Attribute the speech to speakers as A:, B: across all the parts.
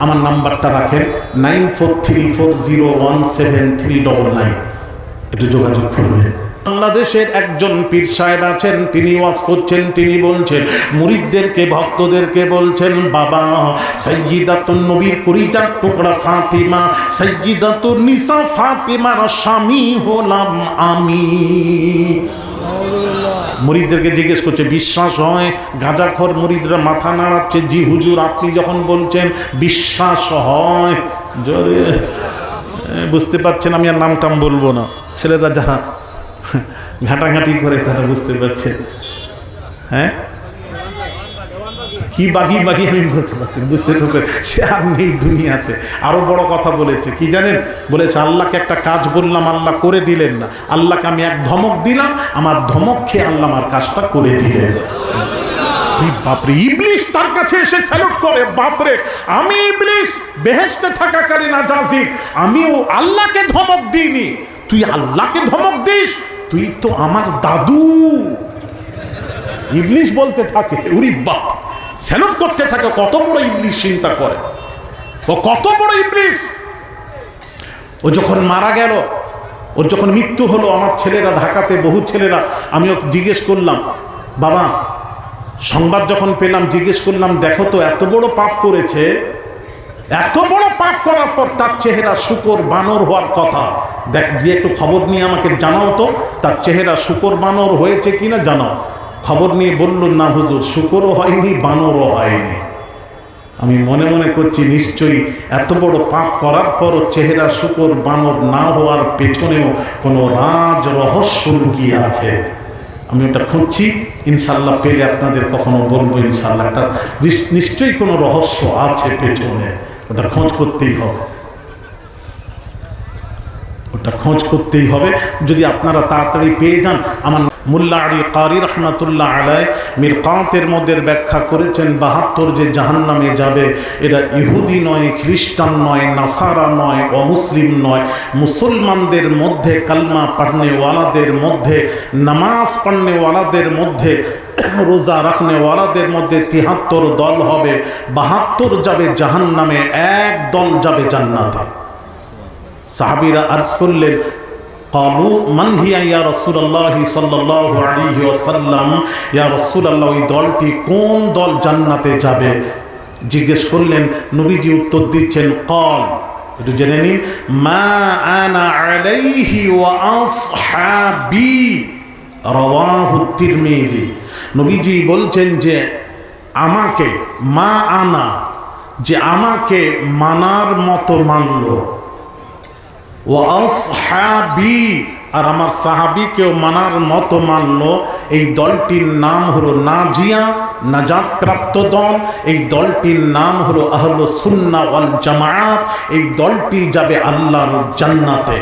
A: আমার নাম্বারটা রাখেন 9434017399, একটু যোগাযোগ করবেন। বাংলাদেশের একজন পীর সাহেব আছেন, তিনি ওয়াজ করছেন, তিনি বলছেন মুরিদদেরকে, ভক্তদেরকে বলছেন, বাবা সাইয়্যিদাতুন নবীর কলিজার টুকরা ফাতিমা, সাইয়্যিদাতুন নিসা ফাতিমার স্বামী হলাম আমি। মুরিদদেরকে জিজ্ঞেস করছে, বিশ্বাস হয়? গাঁজাখোর মুরিদরা মাথা নাড়াচ্ছে, জি হুজুর, আপনি যখন বলছেন বিশ্বাস হয়। জোরে বুঝতে পারছেন, আমি আর নাম টাম বলবো না, ছেলেরা যারা ঘাটাঘাটি করে তারা বুঝতে পারছে। হ্যাঁ, কি বাগি বাগি আমি বলতে পারছি, বুঝতে তো সে আর নেই দুনিয়াতে। আরো বড় কথা বলেছে, কি জানেন? বলেছে আল্লাহকে একটা কাজ বললাম, আল্লাহ করে দিলেন না। আল্লাহকে আমি এক ধমক দিলাম, আমার ধমক খেয়ে আল্লাহ আমার কাজটা করে দিলেন। বাপরে, ইবলিশ তার কাছে এসে স্যালুট করে, বাপরে আমি ইবলিশ বেহেশতে থাকাকালীন আজাজির আমিও আল্লাহকে ধমক দিইনি, তুই আল্লাহকে ধমক দিস? তুই তো আমার দাদু। ইবলিশ বলতে থাকে, উরি বাপ, স্যালুট করতে থাকে। কত বড় ইবলিশ চিন্তা করে, ও কত বড় ইবলিশ। ও যখন মারা গেল, ওর যখন মৃত্যু হলো, আমার ছেলেরা ঢাকাতে, বহু ছেলেরা, আমি ওকে জিজ্ঞেস করলাম, বাবা সংবাদ যখন পেলাম, জিজ্ঞেস করলাম, দেখো তো এত বড় পাপ করেছে, এত বড় পাপ করার পর তার চেহারা শুকর বানর হওয়ার কথা, দেখ গিয়ে একটু খবর নিয়ে আমাকে জানাও তো, তার চেহারা শুকর বানর হয়েছে কিনা জানাও। খবর নিয়ে বলল, না হুজুর, শুকরও হয়নি, বানরও হয়নি। আমি মনে মনে করছি, নিশ্চয়ই এত বড় পাপ করার পরও চেহারা শুকর বানর না হওয়ার পেছনেও কোনো রাজ রহস্য লুকিয়ে আছে। আমি ওটা খুঁজছি, ইনশাল্লাহ পেলে আপনাদের কখনো বলবো। ইনশাল্লাহ একটা নিশ্চয়ই কোনো রহস্য আছে পেছনে, ওটা খোঁজ করতেই হবে, ওটা খোঁজ করতেই হবে। যদি আপনারা তাড়াতাড়ি পেয়ে যান, আমার মুল্লা আলী কারি রহমাতুল্লাহ আলাই মিরকাতের মধ্যে ব্যাখ্যা করেছেন, 72 যে জাহান্নামে যাবে, এরা ইহুদি নয়, খ্রিস্টান নয়, নাসারা নয়, অমুসলিম নয়, মুসলমানদের মধ্যে, কালমা পড়নেওয়ালাদের মধ্যে, নামাজ পড়নেওয়ালাদের মধ্যে, রোজা রাখনেওয়ালাদের মধ্যে 73 দল হবে। 72 যাবে জাহান্নামে, এক দল যাবে জান্নাতে। সাহাবীরা আরজ করলেন, ক্বালু মান হিয়া ইয়া রাসূলুল্লাহ সাল্লাল্লাহু আলাইহি ওয়াসাল্লাম, ইয়া রাসূলুল্লাহ, ওই দলটি কোন দল জান্নাতে যাবে? জিজ্ঞেস করলেন, নবীজি উত্তর দিচ্ছেন, ক্বাল, একটু জেনে নিন, মা আনা আলাইহি ওয়া আসহাবি, রাওয়াহু তিরমিজি। নবীজি বলছেন যে আমাকে, মা আনা, যে আমাকে মানার মতো মানলো, ও আসহাবি, আর আমার সাহাবীকেও মানার মতো মানলো, এই দলটির নাম হলো নাজিয়া, নাজাত প্রাপ্ত দল। এই দলটির নাম হলো আহলুস সুন্নাহ ওয়াল জামাআত। এই দলটি যাবে আল্লাহর জান্নাতে।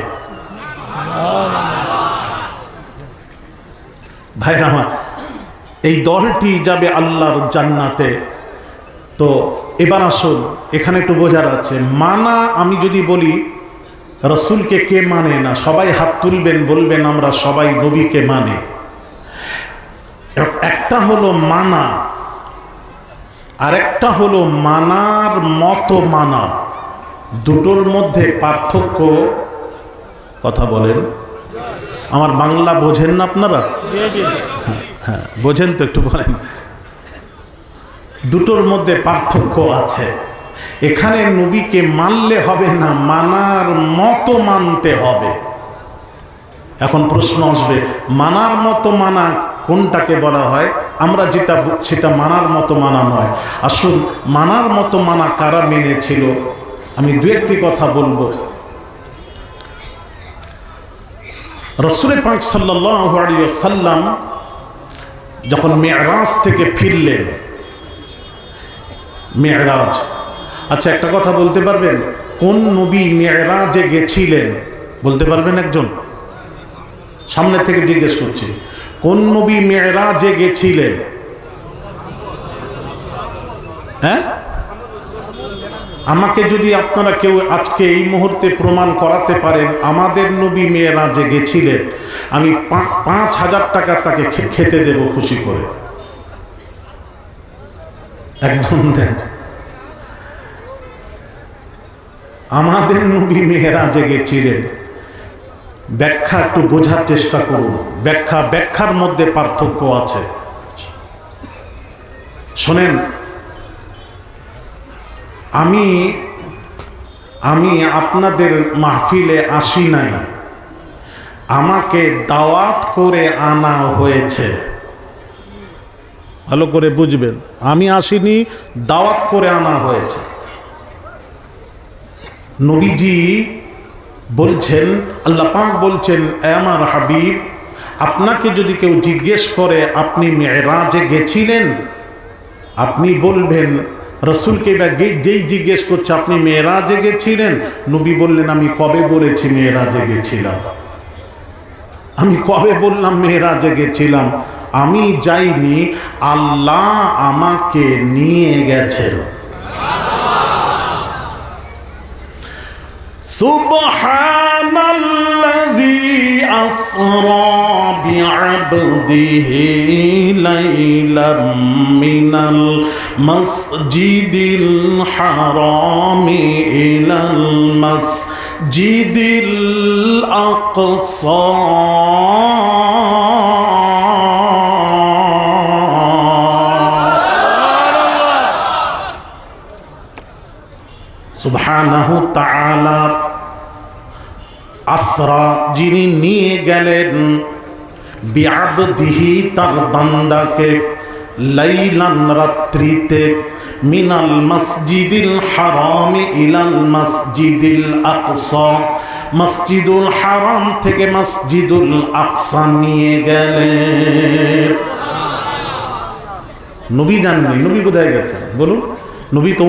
A: ভাইরা আমার, এই দলটি যাবে আল্লাহর জান্নাতে। তো এবার আসুন, এখানে একটু বোঝার আছে, মানা, আমি যদি বলি রসুলকে কে মানে না, সবাই হাত তুলবেন, বলবেন আমরা সবাই নবীকে মানে। একটা হলো মানা, আর একটা হলো মানার মতো মানা। দুটোর মধ্যে পার্থক্য, কথা বলেন, আমার বাংলা বোঝেন না আপনারা? হ্যাঁ, বোঝেন তো, একটু বলেন। দুটোর মধ্যে পার্থক্য আছে। এখানে নবীকে মানলে হবে না, মানার মতো মানতে হবে। এখন প্রশ্ন আসবে, মানার মতো মানা কোনটাকে বলা হয়? আমরা যেটা, সেটা মানার মতো মানা নয়। আসুন, মানার মতো মানা কারা মেনেছিল, আমি দু একটি কথা বলবো। রাসূল পাক সাল্লাল্লাহু আলাইহি ওয়াসাল্লাম যখন মেরাজ থেকে ফিরলেন, মেরাজ, আচ্ছা একটা কথা বলতে পারবেন, কোন নবী মেরাজে গেছিলেন? বলতে পারবেন একজন? সামনে থেকে জিজ্ঞেস করছি, কোন নবী মেরাজে গেছিলেন? হ্যাঁ, আমাকে যদি আপনারা কেউ আজকে এই মুহূর্তে প্রমাণ করাতে পারেন আমাদের নবী মেরাজে গেছিলেন, আমি 5,000 টাকা তাকে খেতে দেব খুশি করে। একজন দেন। আমাদের নবী মেরাজে গেছিলেন। ব্যাখ্যা একটু বোঝার চেষ্টা করুন, ব্যাখ্যার মধ্যে পার্থক্য আছে। শোনেন, আমি আপনাদের মাহফিলে আসি নাই, আমাকে দাওয়াত করে আনা হয়েছে। ভালো করে বুঝবেন, আমি আসিনি, দাওয়াত করে আনা হয়েছে। নবীজি বলছেন, আল্লাহ পাক বলছেন, এ আমার হাবিব, আপনাকে যদি কেউ জিজ্ঞেস করে আপনি মেরাজে গেছিলেন, আপনি বলবেন, রসুলকে যেই জিজ্ঞেস করছে আপনি মেরাজে গেছিলেন, নবী বললেন, আমি কবে বলেছি মেরাজে গেছিলাম? আমি কবে বললাম মেরাজে গেছিলাম? আমি যাইনি, আল্লাহ আমাকে নিয়ে গেছেন। সুবহানাল্লাযী আসরা বিআবদিহি লাইলাম মিনাল মাসজিদিল হারামি ইলাল মাসজিদিল আকসা সুবহানাহু তাআলা আসরা, যিনি নিয়ে গেলেন, বিআবদিহি, তার বান্দাকে, লাইলান, রাত্রিতে, মিনাল মসজিদিল হারামি ইলাল মসজিদিল আকসা, মসজিদুল হারাম থেকে মসজিদুল আকসা নিয়ে গেলেন। নবী জাননি, নবী কোথায় গেছেন বলুন? নবী তো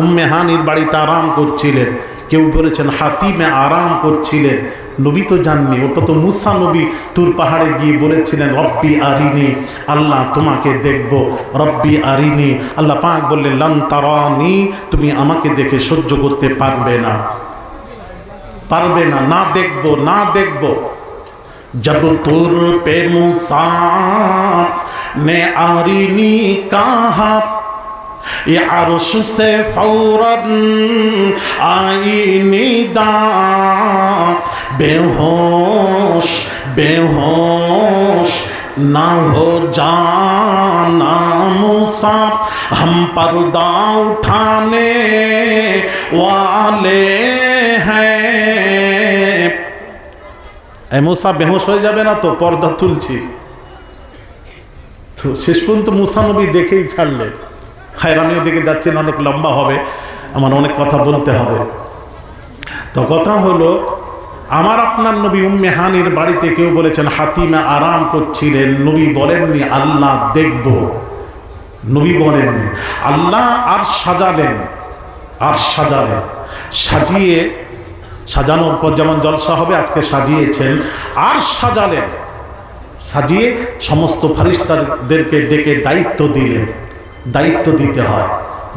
A: উম্মে হানির বাড়িতে আরাম করছিলেন, কেউ বলেছেন হাতিমে আরাম করছিলেন। নবী তো জাননি, ওটা তো মুসা নবী তুর পাহাড়ে গিয়ে বলেছিলেন, রব্বি আরিনি, আল্লাহ তোমাকে দেখব, রব্বি আরিনি। আল্লাহ পাক বললেন, লান তারানি, তুমি আমাকে দেখে সহ্য করতে পারবে না, পারবে না, না দেখব, না দেখব। জব তুর পে মুসা নে আরিনি কাহা, ये अर्श से फौरन आई निदा, बेहोश बेहोश ना हो जाना मूसा, हम पर्दा उठाने वाले हैं। ए मूसा बेहोश हो जाবে না তো, পর্দা তুলছি। তো শেষ পর্যন্ত মুসা নবী দেখেই ছাড়লেন। খায়ের, আমি ওদিকে যাচ্ছেন, অনেক লম্বা হবে, আমার অনেক কথা বলতে হবে। তো কথা হলো, আমার আপনার নবী উম্মে হানির বাড়িতে কেউ বলেছেন হাতিমে আরাম করছিলেন, নবী বলেননি আল্লাহ দেখব, নবী বলেননি। আল্লাহ আর সাজালেন, সাজিয়ে, সাজানোর পর যেমন জলসা হবে, আজকে সাজিয়েছেন, আর সাজিয়ে সমস্ত ফারিস্তাদেরকে ডেকে দায়িত্ব দিলেন। দায়িত্ব দিতে হয়,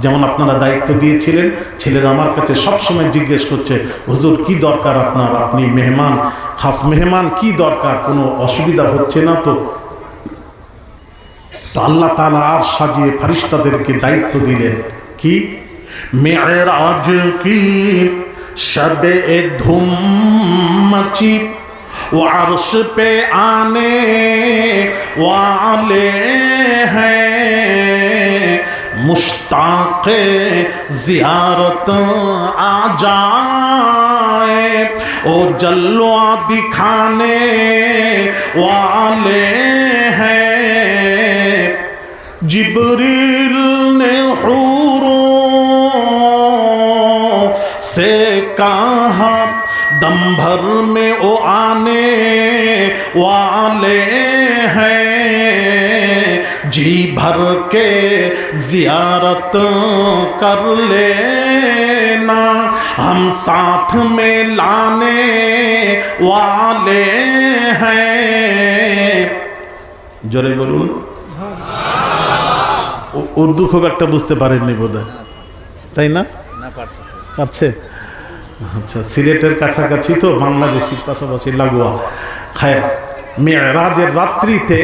A: যেমন আপনারা দায়িত্ব দিয়েছিলেন। ছেলেরা আমার কাছে সবসময় জিজ্ঞেস করছে, হুজুর কি দরকার আপনার, আপনি মেহমান, খাস মেহমান, কি দরকার, কোনো অসুবিধা হচ্ছে না তো? তো আল্লাহ তাআলা আর সাজিয়ে ফারিস্তাদেরকে দায়িত্ব দিলেন, কি? মেরাজ কি শবে ধুম মচি, वो अर्श पे आने वाले हैं, मुश्ताक़े ज़ियारत आ जाए, ओ जलवा दिखाने वाले हैं। जिब्रील ने हूरों से कहा, दम भर में वो आने वाले हैं, जी भर के जियारत कर लेना, हम साथ में लाने वाले हैं। জোরে বলুন। উর্দু খুব একটা বুঝতে পারেননি বোধহয়, তাই না? পারছে? আচ্ছা, সিলেটের কাছাকাছি তো, বাংলাদেশির পাশাপাশি লাগোয়া। খায়ের, মেরাজের রাত্রিতে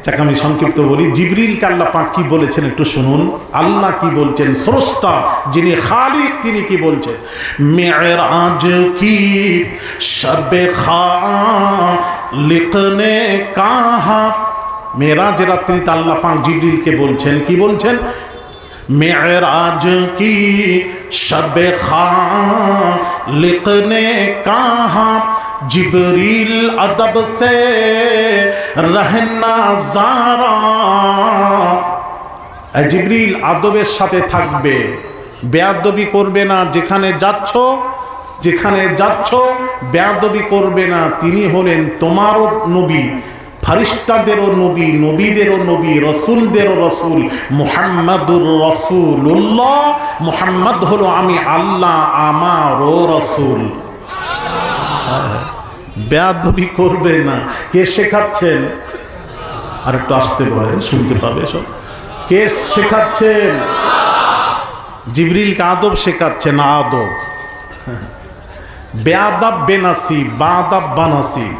A: যাকে আমি সংক্ষিপ্ত বলি, জিবরিলকে আল্লাহ পাক কি বলেছেন একটু শুনুন। আল্লাহ কি বলছেন, স্রষ্টা যিনি খালিক তিনি কি বলছেন, মেরাজ কি শবে খালিক নে কাহা। মেরাজ রাত্রিতে আল্লাহ পাক জিবরিলকে বলছেন, কি বলছেন, मेराज की शब खालिक ने कहा जिब्रील अदब से रहना ज़ारा। जिब्रील আদবের সাথে থাকবে, বেয়াদবি করবে না। যেখানে যাচ্ছ বেয়াদবি করবে না। তিনি হলেন তোমারও নবী, ফারিস্তাদেরও নবী, নবীদেরও নবী, রসুলদেরও রসুল, মুহাম্মাদুর রসুল্লাহ। মুহাম্মদ হলো আমি আল্লাহ, আমারও রসুল। বেয়াদবি করবে না। কে শেখাচ্ছেন? আর একটু আসতে বলেন, শুনতে পাবে সব। কে শেখাচ্ছেন? জিবরিলকে আদব শেখাচ্ছেন। আদব, বেয়াদব বেনাসিব, বাদব বানাসিব।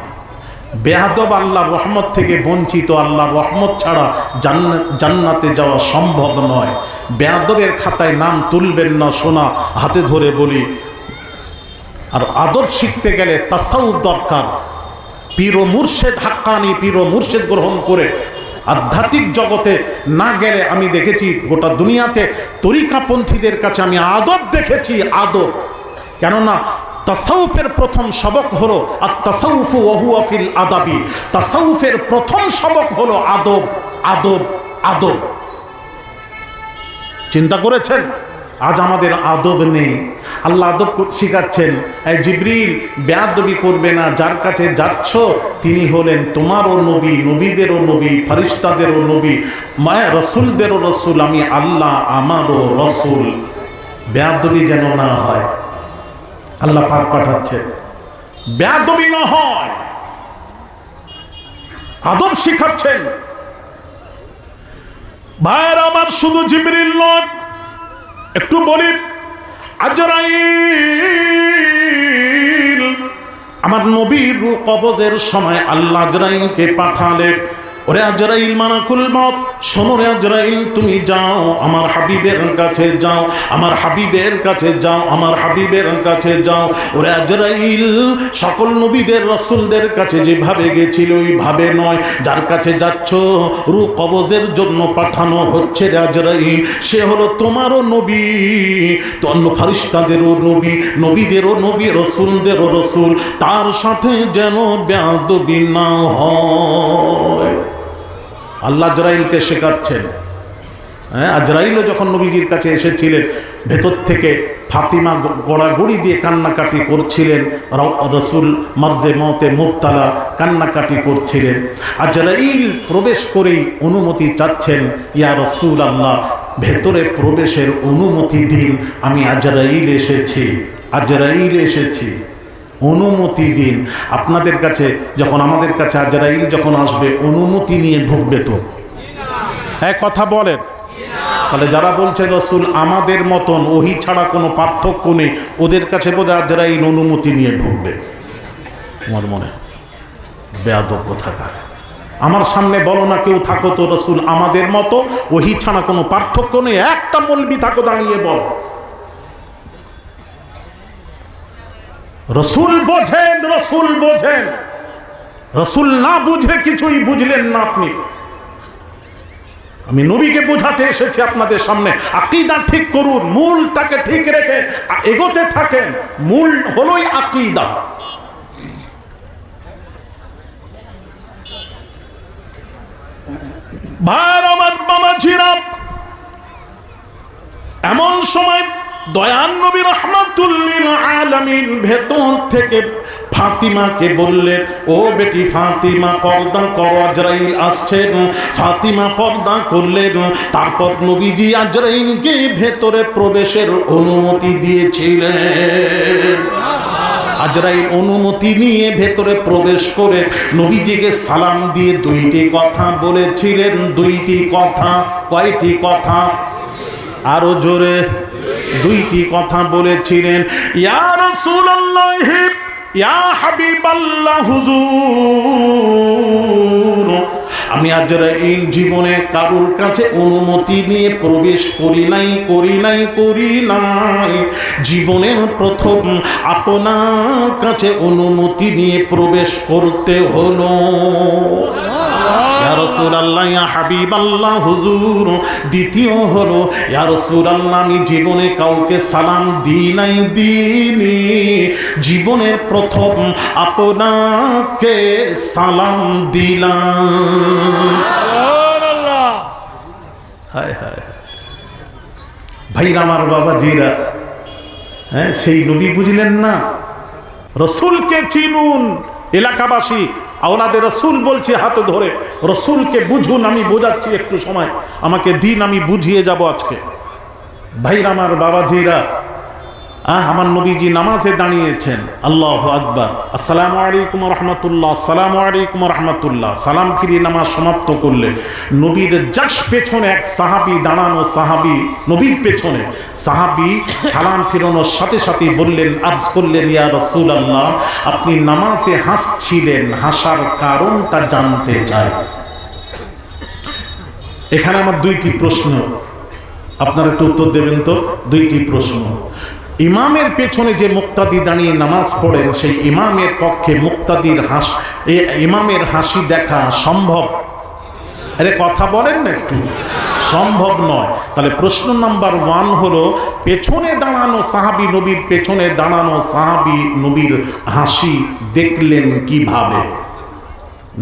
A: বেয়াদব আল্লাহর রহমত থেকে বঞ্চিত। আল্লাহর রহমত ছাড়া জান্নাতে যাওয়া সম্ভব নয়। বেয়াদবের খাতায় নাম তুলবেন না, সোনা হাতে ধরে বলি। আর আদব শিখতে গেলে তাসাউফ দরকার। পীর ও মুর্শেদ, হাক্কানি পীর ও মুর্শেদ গ্রহণ করে আধ্যাত্মিক জগতে না গেলে, আমি দেখেছি গোটা দুনিয়াতে তরিকাপন্থীদের কাছে আমি আদব দেখেছি। আদব, কেননা তাসাউফের প্রথম সবক হলো আত-তাসাউফু ওয়া হুয়া ফিল আদাবি। তাসাউফের প্রথম সবক হলো আদব, আদব, আদব। চিন্তা করেছেন আজ আমাদের আদব নেই। আল্লাহ আদব শিখাচ্ছেন, এই জিবরিল বেয়াদবি করবে না। যার কাছে যাচ্ছ তিনি হলেন তোমারও নবী, নবীদেরও নবী, ফারিস্তাদেরও নবী, মায়া রসুলদেরও রসুল, আমি আল্লাহ আমারও রসুল। বেয়াদবি যেন না হয়, আল্লাহ পাক পাঠাচ্ছেন বেয়াদবি না হয়। আদব শিখাচ্ছেন। ভাইয়ের আমার, শুধু জিবরিল নয়, একটু বলি, আজরাইল, আমার নবীর রূহ কবজের সময় আল্লাহ আজরাইলকে পাঠালেন। ওরে আজরাইল মালাকুল মউত, শোনো রে আজরাইল, তুমি যাও আমার হাবিবের কাছে যাও, আমার হাবিবের কাছে যাও, আমার হাবিবের কাছে যাও। ওরে আজরাইল সকল নবীদের রসুলদের কাছে যেভাবে গেছিল ওইভাবে নয়। যার কাছে যাচ্ছ রূহ কবজের জন্য পাঠানো হচ্ছে রে আজরাইল, সে হলো তোমারও নবী, তো অন্য ফারিস্তাদেরও নবী, নবীদেরও নবী, রসুলদেরও রসুল। তার সাথে যেন বেয়াদবি না হয়। আল্লাহ আজরাইলকে শেখাচ্ছেন। হ্যাঁ, আজরাইলও যখন নবীজির কাছে এসেছিলেন, ভেতর থেকে ফাতিমা গড়াগড়ি দিয়ে কান্নাকাটি করছিলেন। রসুল মার্জে মতে মুবতালা, কান্নাকাটি করছিলেন। আজরাইল প্রবেশ করেই অনুমতি চাচ্ছেন, ইয়া রসুল আল্লাহ, ভেতরে প্রবেশের অনুমতি দিন, আমি আজরাইল এসেছি, আজরাইল এসেছি, অনুমতি দিন। আপনাদের কাছে যখন, আমাদের কাছে আজরাইল যখন আসবে, অনুমতি নিয়ে ঢুকবে তো? হ্যাঁ, কথা বলেন। তাহলে যারা বলছে রসুল আমাদের মতন, ওহী ছাড়া কোনো পার্থক্য নেই, ওদের কাছে বোধহয় আজরাইল অনুমতি নিয়ে ঢুকবে। তোমার মনে বেয়াদব কোথাকার। আমার সামনে বলো না কেউ থাকো তো রসুল আমাদের মতো, ওহী ছাড়া কোনো পার্থক্য নেই, একটা মৌলবি থাকো দাঁড়িয়ে বল। রসুল বোঝেন, রসুল বোঝেন। রসুল না বুঝলে কিছুই বুঝলেন না আপনি। আমি নবীকে বোঝাতে এসেছি আপনাদের সামনে। আকীদা ঠিক করুন, মূলটাকে ঠিক রেখে এগোতে থাকেন। মূল হলোই আকীদা। ভাইয়ের আমার, বাবাজিরা, এমন সময় দয়ান নবী রাহমাতুল লিল আলামিন ভেতর থেকে ফাতিমাকে বললেন, ও বেটি ফাতিমা, পর্দা করো, আজরাইল আসছেন। ফাতিমা পর্দা করলেন। তারপর নবীজি আজরাইলকে ভেতরে প্রবেশের অনুমতি দিয়েছিলেন। আজরাইল অনুমতি নিয়ে ভেতরে প্রবেশ করে নবীজিকে সালাম দিয়ে দুইটি কথা বলেছিলেন। দুইটি কথা। কয়টি কথা? আরো জোরে। দুইটি কথা বলেছিলেন। ইয়া রাসূলুল্লাহ, ইয়া হাবিবাল্লাহ হুজুর, আমি আজরাইল জীবনে কারোর কাছে অনুমতি নিয়ে প্রবেশ করি নাই। জীবনের প্রথম আপনার কাছে অনুমতি নিয়ে প্রবেশ করতে হলো। ইয়া রাসূলুল্লাহ, ইয়া হাবিবাল্লাহ, হুজুর। দ্বিতীয় হলো, ইয়া রাসূলুল্লাহ, আমি জীবনে কাউকে সালাম দিইনি। জীবনের প্রথম আপনাকে সালাম দিলাম। হায় হায় ভাইরা, আমার বাবাজিরা, হ্যাঁ, সেই নবী বুঝলেন না? রসুলকে চিনুন এলাকাবাসী, আওলাদে রসুল বলছে হাতে ধরে, রসুলকে বুঝুন। আমি বোঝাচ্ছি, একটু সময় আমাকে দিন, আমি বুঝিয়ে যাব আজকে। ভাইরা আমার বাবাজিরা, আমার নবীজি নামাজে দাঁড়িয়েছেন, আল্লাহু আকবার, আসসালামু আলাইকুম রহমতুল্লাহ, আসসালামু আলাইকুম রহমতুল্লাহ, সালাম ফিরিয়ে নামাজ সমাপ্ত করলেন। নবীর জাস্ট পেছনে এক সাহাবী দাঁড়ানো, সাহাবী নবীর পেছনে, সাহাবী সালাম ফিরানোর সাথে সাথে বললেন, আরজ করলেন, ইয়া রাসূলুল্লাহ, আপনি নামাজে হাসছিলেন, হাসার কারণটা জানতে চাই। এখানে আমার দুইটি প্রশ্ন, আপনারা একটু উত্তর দেবেন তো। দুইটি প্রশ্ন। ইমামের পেছনে যে মুক্তাদি দাঁড়িয়ে নামাজ পড়েন, সেই ইমামের পক্ষে মুক্তাদির ইমামের হাসি দেখা সম্ভব? আরে কথা বলেন না একটু। সম্ভব নয়। তাহলে প্রশ্ন নাম্বার 1 হলো, পেছনে দাঁড়ানো সাহাবী, নবীর পেছনে দাঁড়ানো সাহাবী নবীর হাসি দেখলেন কিভাবে?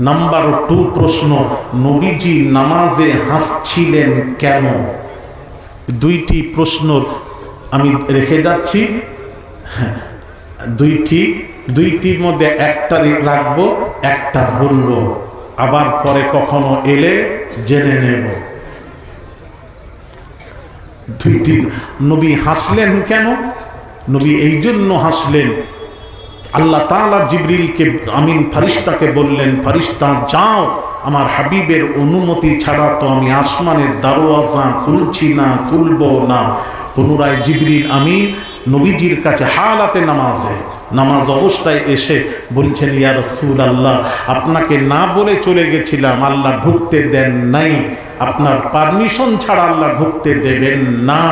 A: নাম্বার 2 প্রশ্ন, নবীজি নামাজে হাসছিলেন কেন? দুইটি প্রশ্ন আমি রেখে যাচ্ছি। দুইটির মধ্যে একটা রাখবো, একটা বলবো, আবার পরে কখনো এলে জেনে নেব। দুইটি, নবী হাসলেন কেন? নবী এই জন্য হাসলেন, আল্লাহ তাআলা জিবরিলকে, আমিন ফারিস্তাকে বললেন, ফারিস্তা যাও, আমার হাবিবের অনুমতি ছাড়া তো আমি আসমানের দরওয়াজা খুলছি না, খুলবো না। পুনরায় জিবরিল আমিন নবীজির কাছে হালাতে নামাজ অবস্থায় এসে বলছেন, ইয়া রাসূলুল্লাহ, আপনাকে না বলে চলে গেছিলাম, আল্লাহ ঢুকতে দেন নাই, আপনার পারমিশন ছাড়া আল্লাহ ঢুকতে দেবেন না,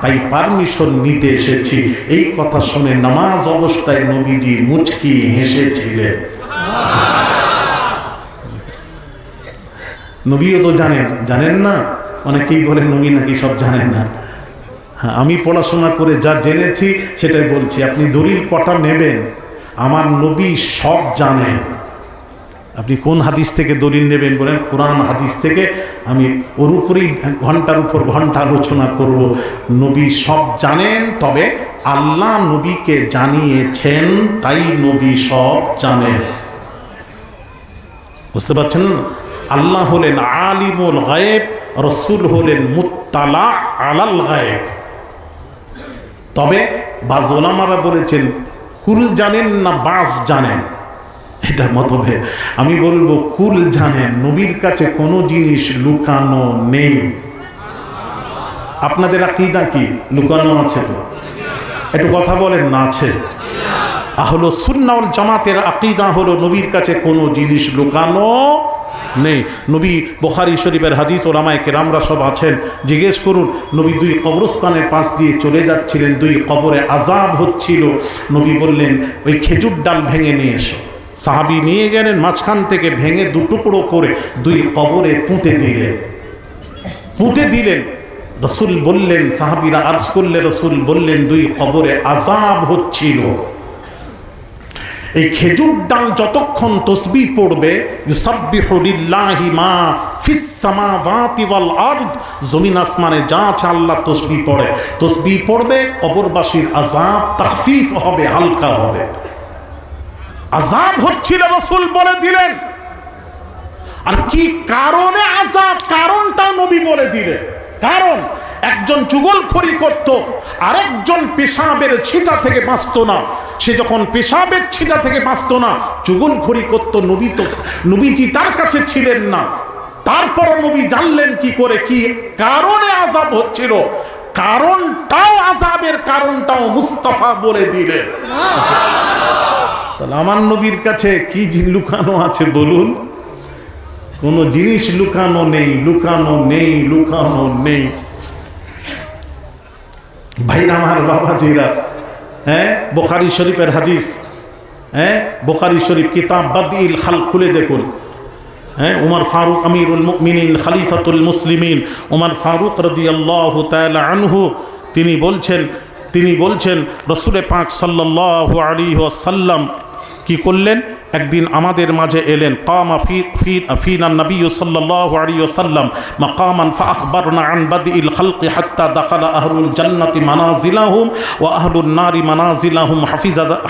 A: তাই পারমিশন নিতে এসেছি। এই কথা শুনে নামাজ অবস্থায় নবীজি মুচকি হেসেছিলেন। নবীও তো জানেন না। অনেকেই বলে নবী নাকি সব জানেন না। হ্যাঁ, আমি পড়াশোনা করে যা জেনেছি সেটাই বলছি। আপনি দলিল কটা নেবেন? আমার নবী সব জানেন। আপনি কোন হাদিস থেকে দলিল নেবেন বলেন? কোরআন হাদিস থেকে। আমি ওর উপরেই ঘন্টার উপর ঘন্টা আলোচনা করব। নবী সব জানেন, তবে আল্লাহ নবীকে জানিয়েছেন, তাই নবী সব জানেন। বুঝতে পারছেন? আল্লাহ হলেন আলিমুল গায়েব, রসুল হলেন মুত্তালা আলাল গায়েব। তবে বাজ ওলামারা বলেছেন, কুল জানেন না বাজ জানেন, এটা মতভেদ। আমি বলবো কুল জানেন। নবীর কাছে কোনো জিনিস লুকানো নেই। আপনাদের আকীদা কি? লুকানো আছে তো? একটু কথা বলেন না। আছে। আহলে সুন্নাহ ওয়াল জামাতের আকীদা হলো, নবীর কাছে কোনো জিনিস লুকানো নেই। নবী বুখারী শরীফের হাদিস, ওলামায়ে কেরামরা সব আছেন, জিজ্ঞেস করুন। নবী 2 কবরস্থানের পাশ দিয়ে চলে যাচ্ছিলেন, 2 কবরে আযাব হচ্ছিল। নবী বললেন, ওই খেজুর ডাল ভেঙে নিয়ে এসো। সাহাবী নিয়ে গেলেন, মাঝখান থেকে ভেঙে 2 টুকরো করে 2 কবরে পুঁতে দিলেন। রসুল বললেন, সাহাবীরা আরজ করলে, রসুল বললেন, 2 কবরে আযাব হচ্ছিল। এই খেজুর ডাল যতক্ষণ তসবিহ পড়বে, ইউসাব্বিহু লিল্লাহি মা ফিস সামাওয়াতি ওয়াল আরদ, জমিন আসমানে যা আছে আল্লাহ তসবিহ পড়বে, কবরবাসীর আযাব তাখফিফ হবে, হালকা হবে। আযাব হচ্ছিল, রাসূল বলে দিলেন। আর কি কারণে আযাব, কারণটা নবী বলে দিলেন। কারণ একজন চুগলখড়ি করত, আরেকজন পেশাবের ছিটা থেকে বাঁচত না। সে যখন পেশাবের ছিটা থেকে বাঁচত না, চুগলখড়ি করত, নবীজি তার কাছে ছিলেন না। তারপর নবী জানলেন কি করে, কি কারণে আযাব হচ্ছিল, কারণটাও, আযাবের কারণটাও মুস্তাফা বলে দিলেন। তাহলে আমার নবীর কাছে কি লুকানো আছে বলুন? কোনো জিনিস লুকানো নেই, লুকানো নেই, লুকানো নেই। ভাইরা আমার, বাবাজিরা, হ্যাঁ, বুখারী শরীফের হাদিস, হ্যাঁ, বুখারী শরীফ কিতাব বাদিল খালক খুলে দেখুন। হ্যাঁ, উমর ফারুক আমিরুল মুমিনিন খলিফাতুল মুসলিমিন উমর ফারুক রাদিয়াল্লাহু তাআলা আনহু তিনি বলছেন রাসূল পাক সাল্লাল্লাহু আলাইহি ওয়াসাল্লাম কি করলেন, একদিন আমাদের মাঝে এলেন। কামা ফিনা নবী সাল্লাল্লাহু আলাইহি ওয়াসাল্লাম মাকামান ফাআখবারনা আন বাদিল খালকি হাত্তা দাখালা আহলুল জান্নাতি মানাজিলাহুম ওয়া আহলুন নারি মানাজিলাহুম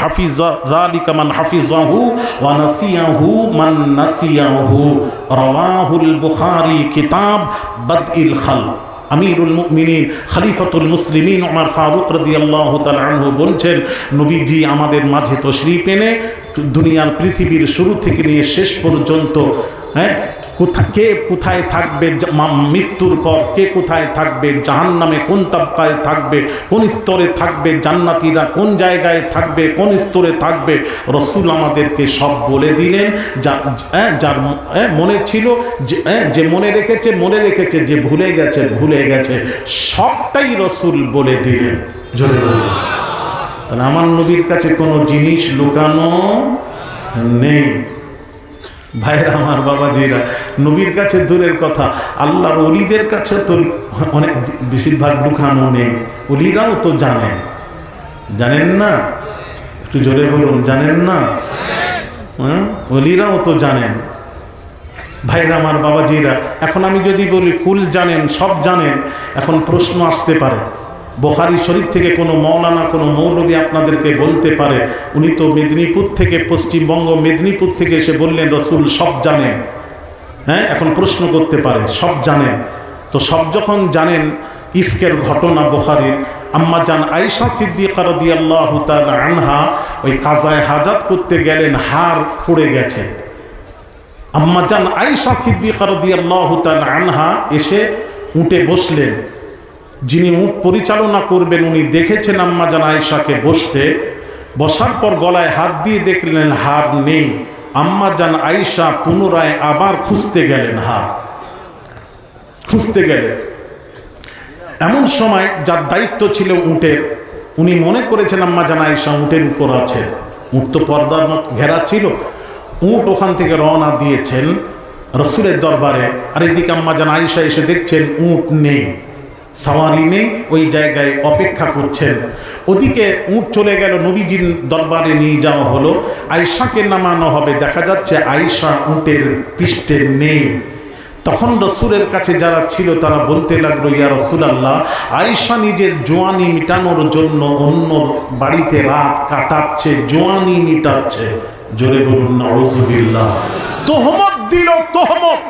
A: হাফিজা যালিকা মান হাফিজাহু ওয়া নাসিয়াহু মান নাসিয়াহু। রাওয়াহুল বুখারী কিতাব বাদিল খালক। আমিরুল মুমিনিন খলিফাতুল মুসলিমিন উমর ফারুক রাদিয়াল্লাহু তাআলা আনহু বলছেন, নবীজি আমাদের মাঝে তশরিফ এনে দুনিয়ার পৃথিবীর শুরু থেকে নিয়ে শেষ পর্যন্ত, হ্যাঁ, কে কোথায় থাকবে মৃত্যুর পর, কে কোথায় থাকবে, জাহান্নামে কোন তাবকায় থাকবে, কোন স্তরে থাকবে, জান্নাতীরা কোন জায়গায় থাকবে, কোন স্তরে থাকবে, রসুল আমাদেরকে সব বলে দিলেন। যার মনে ছিল, যে মনে রেখেছে, যে ভুলে গেছে, সবটাই রসুল বলে দিলেন। জোরে বলুন। তাহলে আমার নবীর কাছে কোনো জিনিস লুকানো নেই। ভাইরা আমার, বাবাজিরা, নবীর কাছে দূরের কথা, আল্লাহর ওলিদের কাছে তো অনেক বেশিরভাগ লুকানো নেই। ওলিরাও তো জানেন না? একটু জোরে বলুন, জানেন না? হ্যাঁ, ওলিরাও তো জানেন। ভাইরা আমার, বাবাজিরা, এখন আমি যদি বলি কুল জানেন, সব জানেন, এখন প্রশ্ন আসতে পারে, বুখারী শরীফ থেকে কোনো মৌলানা, কোনো মৌলবী আপনাদেরকে বলতে পারে, উনি তো মেদিনীপুর থেকে, পশ্চিমবঙ্গ মেদিনীপুর থেকে এসে বললেন রাসূল সব জানেন। হ্যাঁ, এখন প্রশ্ন করতে পারে সব জানেন, তো সব যখন জানেন, ইফকের ঘটনা বুখারীর, আম্মা জান আয়েশা সিদ্দিকা রাদিয়াল্লাহু তাআলা আনহা ওই কাজায়ে হাজাত করতে গেলেন, হার পড়ে গেছে। আম্মা জান আয়েশা সিদ্দিকা রাদিয়াল্লাহু তাআলা আনহা এসে উঠে বসলেন। যিনি উট পরিচালনা করবেন উনি দেখেছেন আম্মা জান আয়েশাকে বসার পর গলায় হাত দিয়ে দেখলেন হার নেই। আম্মা জান আয়েশা পুনরায় আবার খুঁজতে গেলেন। এমন সময় যার দায়িত্ব ছিল উটের, উনি মনে করেছেন আম্মা জান আয়েশা উটের উপর আছে। উট তো পর্দার মতো ঘেরা ছিল। উট ওখান থেকে রওনা দিয়েছেন রসুলের দরবারে, আর এদিকে আম্মা জান আয়েশা এসে দেখছেন উট নেই, সাওয়ারি নেই, ওই জায়গায় অপেক্ষা করছেন। ওদিকে উট চলে গেল, নবীজির দরবারে নিয়ে যাওয়া হলো, আয়েশাকে নামানো হবে, দেখা যাচ্ছে আয়েশা উটের পৃষ্ঠে নেই। তখন রসুলের কাছে যারা ছিল তারা বলতে লাগলো, ইয়া রাসূলুল্লাহ, আয়েশা নিজের জোয়ানি মিটানোর জন্য অন্য বাড়িতে রাত কাটাচ্ছে, জোয়ানি মিটাচ্ছে। জোরে বলুন নাউযুবিল্লাহ। তোহমত দিল, তোহমত।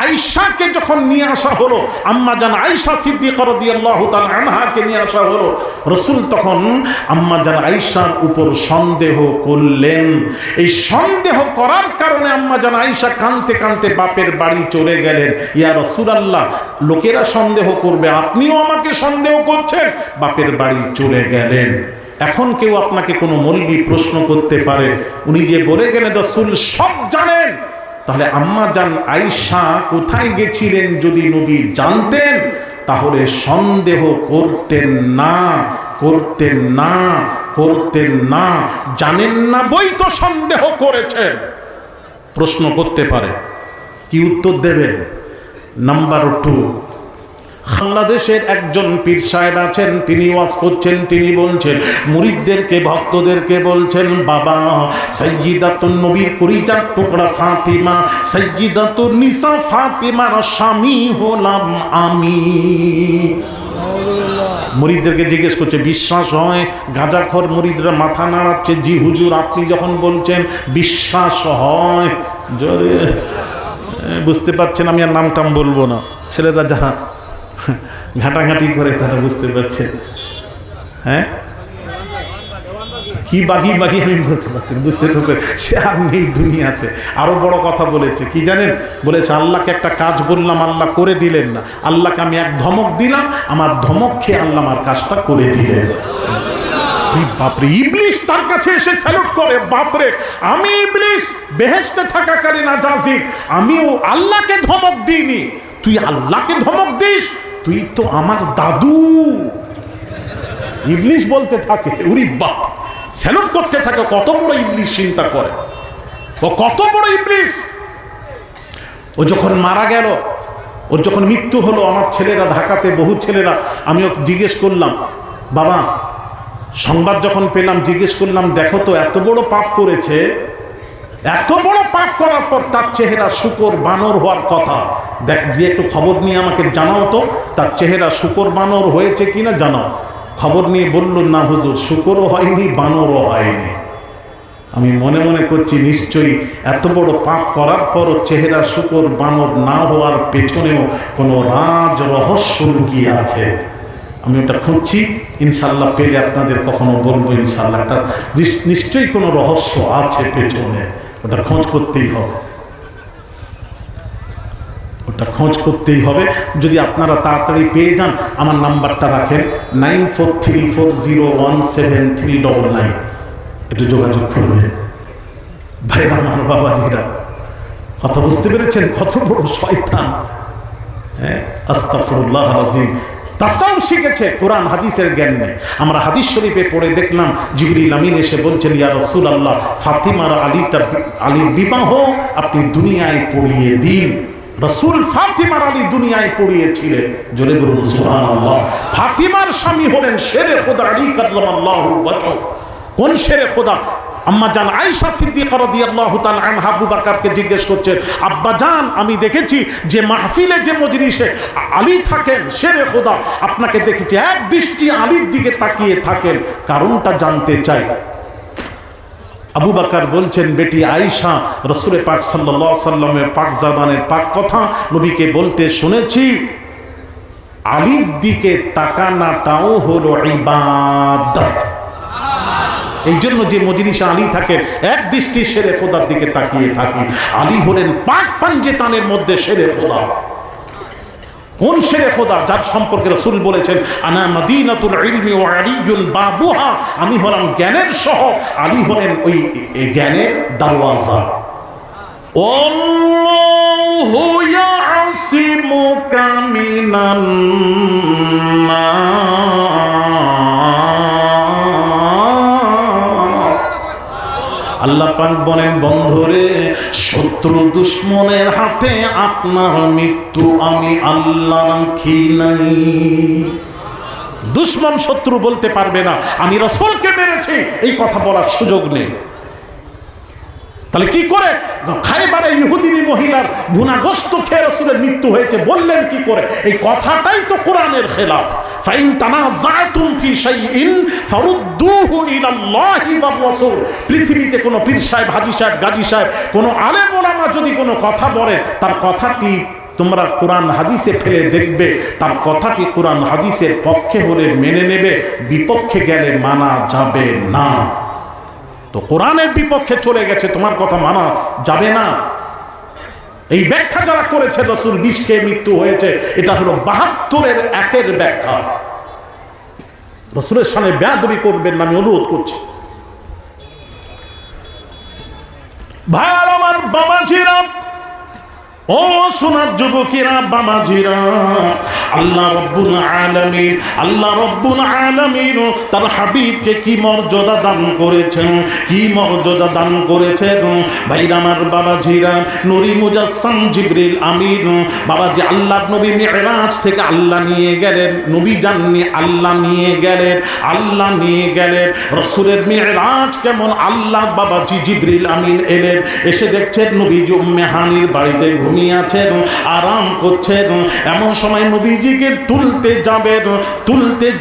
A: আয়েশাকে যখন নিয়ে আসা হলো, আম্মা জান আয়েশা সিদ্দিকা রাদিয়াল্লাহু তাআলা আনহাকে নিয়ে আসা হলো, রাসূল তখন আম্মা জান আয়েশার উপর সন্দেহ করলেন। এই সন্দেহ করার কারণে আম্মা জান আয়েশা কাঁদতে কাঁদতে বাপের বাড়ি চলে গেলেন। ইয়া রাসূলুল্লাহ, লোকেরা সন্দেহ করবে, আপনিও আমাকে সন্দেহ করছেন। বাপের বাড়ি চলে গেলেন। এখন কেউ আপনাকে কোনো মৌলবি প্রশ্ন করতে পারে, উনি যে বলে গেলেন রাসূল সব জানেন, তাহলে আম্মা জান আয়েশা কোথায় গেছিলেন যদি নবী জানতেন, তাহলে সন্দেহ করতেন না। জানেন না বই তো সন্দেহ করেছেন। প্রশ্ন করতে পারে, কি উত্তর দেবেন? নাম্বার 2, বাংলাদেশের একজন পীর সাহেব আছেন, তিনি ওয়াজ করছেন, তিনি বলছেন মুরিদদেরকে, ভক্তদেরকে বলছেন, বাবা সাইয়্যিদাতুন নবীর কলিজার টুকরা ফাতিমা, সাইয়্যিদাতুন নিসা ফাতিমার স্বামী হলাম আমি। মুরিদদেরকে জিজ্ঞেস করছে, বিশ্বাস হয়? গাঁজাখোর মুরিদরা মাথা নাড়াচ্ছে, জি হুজুর, আপনি যখন বলছেন বিশ্বাস হয়। জোরে বুঝতে পারছেন, আমি আর নাম টাম বলবো না, ছেলেরা যারা ঘাটাঘাটি করে তারা বুঝতে পারছে। হ্যাঁ, কি বাগি আমি বলতে পারছি, বুঝতে তো সে আর নেই দুনিয়াতে। আরো বড় কথা বলেছে, কি জানেন? বলেছে আল্লাহকে একটা কাজ বললাম, আল্লাহ করে দিলেন না। আল্লাহকে আমি এক ধমক দিলাম, আমার ধমক খেয়ে আল্লাহ আমার কাজটা করে দিলেন। বাপরে, ইবলিস তার কাছে এসে স্যালুট করে, বাপরে আমি ইবলিস বেহেশতে থাকাকালীন আজাজির আমিও আল্লাহকে ধমক দিইনি, তুই আল্লাহকে ধমক দিস, তুই তো আমার দাদু। ইবলিস বলতে থাকে, উরি বাপ, স্যালুট করতে থাকে। কত বড় ইবলিস চিন্তা করে, ও কত বড় ইবলিস। ও যখন মারা গেল, ওর যখন মৃত্যু হলো, আমার ছেলেরা ঢাকাতে বহু ছেলেরা, আমিও জিজ্ঞেস করলাম, বাবা সংবাদ যখন পেলাম জিজ্ঞেস করলাম, দেখো তো এত বড় পাপ করেছে, এত বড় পাপ করার পর তার চেহারা শুকর বানর হওয়ার কথা, দেখ গিয়ে একটু খবর নিয়ে আমাকে জানাও তো তার চেহারা শুকর বানর হয়েছে কিনা জানাও। খবর নিয়ে বলল, না হুজুর শুকরও হয়নি বানরও হয়নি। আমি মনে মনে করছি নিশ্চয়ই এত বড় পাপ করার পরও চেহারা শুকর বানর না হওয়ার পেছনেও কোনো রাজ রহস্য লুকিয়ে আছে। আমি ওটা খুঁজছি, ইনশাল্লাহ পেলে আপনাদের কখনো বলবো ইনশাল্লাহ। একটা নিশ্চয়ই কোনো রহস্য আছে পেছনে, ওটা খোঁজ করতেই হবে, ওটা খোঁজ করতেই হবে। যদি আপনারা তাড়াতাড়ি পেয়ে যান, আমার নাম্বারটা রাখেন 9434017399, একটু যোগাযোগ করবেন। ভাইরা আমার, বাবাজিরা, কথা বুঝতে পেরেছেন কত বড় শয়তান? হ্যাঁ, আস্তাগফিরুল্লাহ আযীম। তাসাউফ শিখেছে, কোরআন হাদিসের জ্ঞান নেই। আমরা হাদিস শরীফে পড়ে দেখলাম, জিবরিল আমিন এসে বলছেন, ইয়া রাসূলুল্লাহ, ফাতিমার আলীর বিবাহ আপনি দুনিয়ায় পড়িয়ে দিন। রাসূল ফাতিমার আলী দুনিয়ায় পড়িয়েছিলেন, জোরে বলুন সুবহানাল্লাহ। ফাতিমার স্বামী হলেন শেরে খোদা আলী কাররামাল্লাহু ওয়াজহু। কোন শেরে খোদা? আম্মা জান আয়েশা সিদ্দিকা রাদিয়াল্লাহু তাআলা আনহা আবু বকরকে জিজ্ঞেস করছেন, আব্বা জান আমি দেখেছি যে মাহফিলে যে মজলিসে আলী থাকেন শেরে খোদা, আপনাকে দেখেছি এক দৃষ্টি আলীর দিকে তাকিয়ে থাকেন, কারণটা জানতে চাই। আবু বকর বলছেন, বেটি আয়েশা, রাসূল পাক সাল্লাল্লাহু আলাইহি সাল্লামের পাক জবানের পাক কথা নবীকে বলতে শুনেছি, আলীর দিকে তাকানোটাও হলো ইবাদত। এই জন্য যে মজলিসে আলী থাকেন এক দৃষ্টি শেরে খোদার দিকে তাকিয়ে থাকি। আলী হলেন পাক পাঞ্জেতানের মধ্যে শেরে খোদা। কোন শেরে খোদা? যার সম্পর্কে রাসূল বলেছেন, আনা মাদিনাতুল ইলমি ওয়া আলীউন বাবুহা, আমি হলাম জ্ঞানের শহর, আলী হলেন ওই জ্ঞানের দরওয়াজা। আল্লাহু ইয়াসিমুকা মিনান নাস। আল্লাহ পাক বলেন, বন্ধুরে, শত্রু দুশ্মনের হাতে আপনার মৃত্যু আমি আল্লাহ রাখি নাই। দুশ্মন শত্রু বলতে পারবে না আমি রাসূলকে মেরেছি, এই কথা বলার সুযোগ নেই। তাহলে কি করে খায়বারে ইহুদিনী মহিলার ভুনাগোশত খেয়ে রাসূলের মৃত্যু হয়েছে বললেন কি করে? এই কথাটাই তো কোরআনের খেলাফ। ফাইন তানাযাতুম ফি শাইইন ফারুদ্দুহু ইলাল্লাহি ওয়ার রাসূল। পৃথিবীতে কোনো পীর সাহেব, হাজী সাহেব, গাজী সাহেব, কোনো আলেম ওলামা যদি কোনো কথা বলে, তার কথাটি তোমরা কোরআন হাদিসে ফেলে দেখবে, তার কথাটি কোরআন হাদিসের পক্ষে হলে মেনে নেবে, বিপক্ষে গেলে মানা যাবে না। তো কোরআনের বিপক্ষে চলে গেছে, তোমার কথা মানা যাবে না। এই ব্যাখ্যা যারা করেছে রাসূল 20কে মৃত্যু হয়েছে, এটা হলো 72-এর 1-এর ব্যাখ্যা। রাসূলের সামনে বেয়াদবি করবেন না, আমি অনুরোধ করছি। ভাই আমার, বাবাজিরা, ও সোনার যুবকেরা, বাবাজিরা, আল্লাহ রাব্বুল আলামিন, আল্লাহ রাব্বুল আলামিন তার হাবিবকে কি মর্যাদা দান করেছেন, কি মর্যাদা দান করেছেন। ভাইরা আমার, বাবাজিরা, নূরি মুজাসসাম জিবরিল আমিন, বাবাজি, আল্লাহর নবী মিরাজ থেকে আল্লাহ নিয়ে গেলেন, নবী জাননি আল্লাহ নিয়ে গেলেন, আল্লাহ নিয়ে গেলেন। রাসূলের মিরাজ কেমন? আল্লাহ বাবাজি জিবরিল আমিন এলেন, এসে দেখছেন নবীজি উম্মে হানির বাড়িতে ঘুমিয়ে আছেন, আরাম করছেন। এমন সময় নবীজিকে তুলতে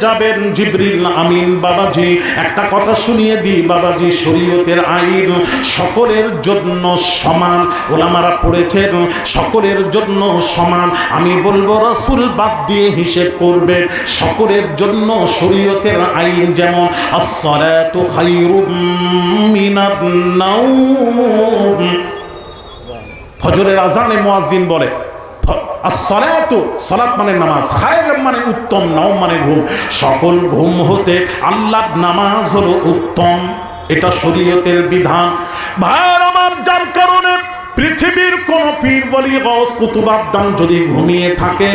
A: যাবেন জিবরিল আমিন। বাবাজি, একটা কথা শুনিয়ে দিই বাবাজি, শরীয়তের আইন সকলের জন্য সমান। ওলামারা পড়েছেন সকলের জন্য সমান। আমি বলবো রাসূল বাদ দিয়ে হিসেব করবে, সকলের জন্য শরীয়তের আইন যেমন আস-সালাতু খায়রুম মিনান নাওম। ফজরের আজানে মুয়াজ্জিন বলে, আসসালাতু সালাত মানে নামাজ, খায়র মানে উত্তম, নাওম মানে ঘুম, সকল ঘুম হতে আল্লাহর নামাজ হলো উত্তম। এটা শরীয়তের বিধান। ভাইয়ের আমার, যার কারণে পৃথিবীর কোন পীর ওয়ালি গাউস কুতুব আবদাল যদি ঘুমিয়ে থাকে,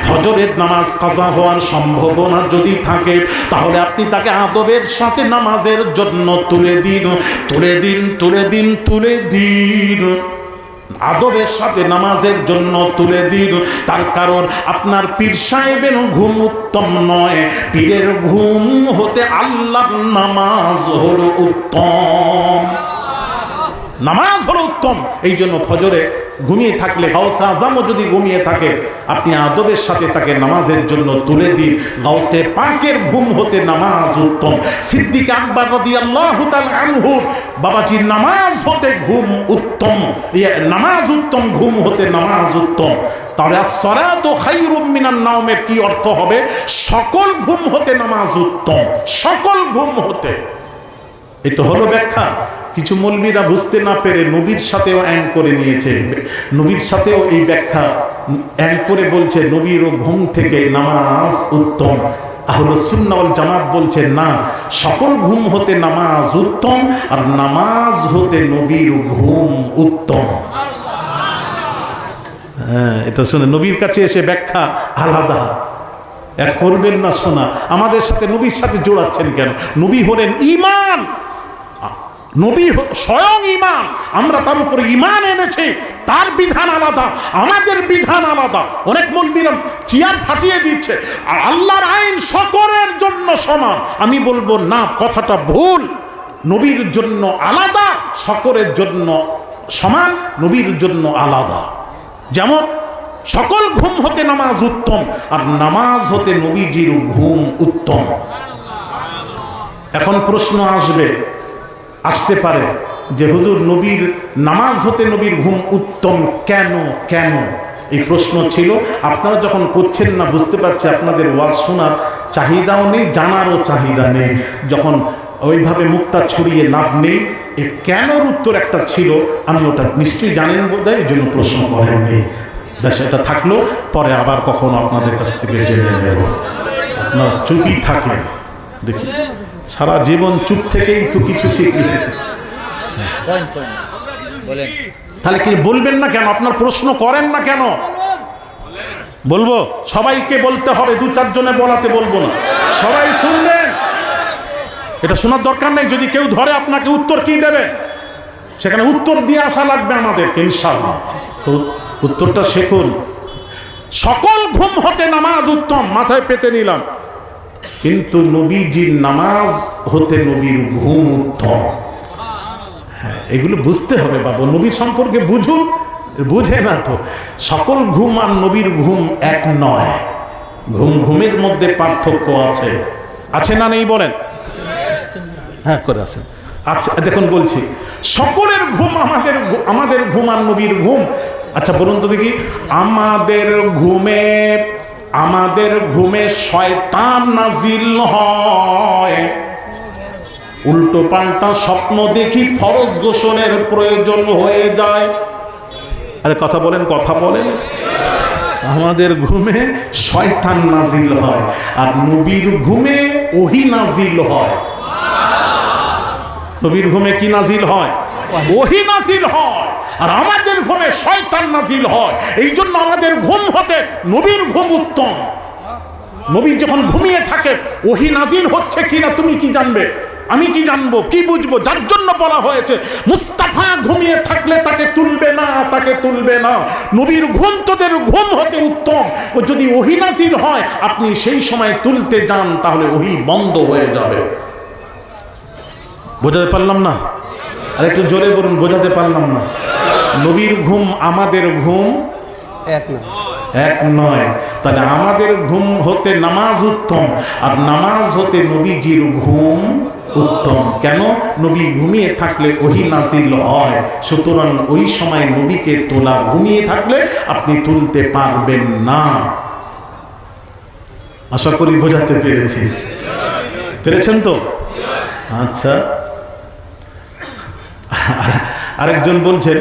A: ফজরের নামাজ কাজা হওয়ার সম্ভাবনা যদি থাকে, তাহলে আপনি তাকে আদবের সাথে নামাজের জন্য তুলে দিন, তুলে দিন, তুলে দিন, তুলে দিন, আদবের সাথে নামাজের জন্য তুলে দিন। তার কারণ আপনার পীর সাহেবের ঘুম উত্তম নয়, পীরের ঘুম হতে আল্লাহর নামাজ হলো উত্তম, নামাজ হলো উত্তম। এই জন্য ফজরে ঘুমিয়ে থাকলে, গাউসে আজমও যদি ঘুমিয়ে থাকে, আপনি আদবের সাথে তাকে নামাজের জন্য তুলে দিন। গাউসে পাকের ঘুম হতে নামাজ উত্তম। সিদ্দিক আকবর রাদিয়াল্লাহু তাআলা আনহু বাবাজি নামাজ হতে ঘুম উত্তম, নামাজ উত্তম, ঘুম হতে নামাজ উত্তম। তাহলে আসসালাতু খায়রুম মিনান নাওমের কি অর্থ হবে? সকল ঘুম হতে নামাজ উত্তম, সকল ঘুম হতে। এটা হলো ব্যাখ্যা। কিছু মৌলবীরা বুঝতে না পেরে নবীর সাথেও অ্যান করে নিয়েছে, নবীর সাথেও এই ব্যাখ্যা অ্যান করে বলছে নবীর ও ঘুম থেকে নামাজ উত্তম। আহলে সুন্নাহ ওয়াল জামাত বলছে না, সকল ঘুম হতে নামাজ উত্তম, আর নামাজ হতে নবীর ঘুম উত্তম। হ্যাঁ, এটা শুনে নবীর কাছে এসে ব্যাখ্যা আলাদা এক করবেন না। শোনা, আমাদের সাথে নবীর সাথে জোড়াচ্ছেন কেন? নবী হলেন ঈমান, নবী স্বয়ং ঈমান, আমরা তার উপর ঈমান এনেছি, তার বিধান আলাদা, আমাদের বিধান আলাদা। অনেক মৌলবীরা চেয়ার ফাটিয়ে দিচ্ছে, আর আল্লাহর আইন সকলের জন্য সমান। আমি বলবো না, কথাটা ভুল। নবীর জন্য আলাদা, সকলের জন্য সমান, নবীর জন্য আলাদা। যেমন সকল ঘুম হতে নামাজ উত্তম, আর নামাজ হতে নবীজির ঘুম উত্তম। এখন প্রশ্ন আসতে পারে যে হুজুর, নবীর নামাজ হতে নবীর ঘুম উত্তম কেন? কেন এই প্রশ্ন ছিল। আপনারা যখন করছেন না, বুঝতে পারছি আপনাদের ওয়াজ শোনার চাহিদাও নেই, জানারও চাহিদা নেই। যখন ওইভাবে মুখটা ছড়িয়ে লাভ নেই, এ কেনর উত্তর একটা ছিল, আমি ওটা নিশ্চয়ই জানেন বোধহয়, এই জন্য প্রশ্ন করেননি। ব্যাস, এটা থাকলো, পরে আবার কখনো আপনাদের কাছ থেকে জেনে নেব। আপনারা চুপই থাকেন, দেখি সারা জীবন চুপ থেকেই তো কিছু শিখলেন। তাহলে কি বলবেন না কেন? আপনার প্রশ্ন করেন না কেন? বলবো, সবাইকে বলতে হবে, দু চারজনে বলাতে বলবো না, সবাই শুনবেন। এটা শোনার দরকার নেই। যদি কেউ ধরে আপনাকে, উত্তর কি দেবেন? সেখানে উত্তর দিয়ে আসা লাগবে আমাদেরকে, ইনশাআল্লাহ। তো উত্তরটা শিখুন। সকল ঘুম হতে নামাজ উত্তম, মাথায় পেতে নিলাম, কিন্তু নবীজির নামাজ হতে নবীর ঘুম উত্তম। হ্যাঁ, এগুলো বুঝতে হবে বাবা, নবীর সম্পর্কে বুঝুন। বুঝে না তো, সকল ঘুম আর নবীর ঘুম এক নয়। ঘুমের মধ্যে পার্থক্য আছে, আছে না নেই বলেন? হ্যাঁ, করে আছেন। আচ্ছা দেখুন, বলছি সকলের ঘুম আমাদের ঘুম আর নবীর ঘুম। আচ্ছা বলুন তো দেখি, আমাদের ঘুমে শয়তান নাজিল হয়, উল্টো পাল্টা স্বপ্ন দেখি, ফরজ গোসলের প্রয়োজন হয়ে যায়। আরে কথা বলেন, কথা বলেন। আমাদের ঘুমে শয়তান নাজিল হয়, আর নবীর ঘুমে ওহী নাজিল হয়। নবীর ঘুমে কি নাজিল হয়? ওহী নাজিল হয়। আর আমাদের ঘুমে শয়তান নাজিল হয়। এই জন্য আমাদের ঘুম হতে নবীর ঘুম উত্তম। নবী যখন ঘুমিয়ে থাকে, ওহী নাজিল হচ্ছে কিনা তুমি কি জানবে? আমি কি জানবো, কি বুঝবো? যার জন্য বলা হয়েছে মুস্তাফা ঘুমিয়ে থাকলে তাকে তুলবে না, তাকে তুলবে না। নবীর ঘুম তোদের ঘুম হতে উত্তম। ও যদি ওহী নাজিল হয়, আপনি সেই সময় তুলতে যান, তাহলে ওহী বন্ধ হয়ে যাবে। বোঝাতে পারলাম না? আর একটু জোরে বলুন, বোঝাতে পারলাম না? নবীর ঘুম আমাদের ঘুম এক নয়। তাহলে আমাদের ঘুম হতে নামাজ উত্তম, আর নামাজ হতে নবীজির ঘুম উত্তম। কেন? নবী ঘুমিয়ে থাকলে ওহী নাজিল হয়, সুতরাং ওই সময় নবীকে তোলা, ঘুমিয়ে থাকলে আপনি তুলতে পারবেন না। আশা করি বোঝাতে পেরেছেন তো? আচ্ছা, আরেকজন বলছেন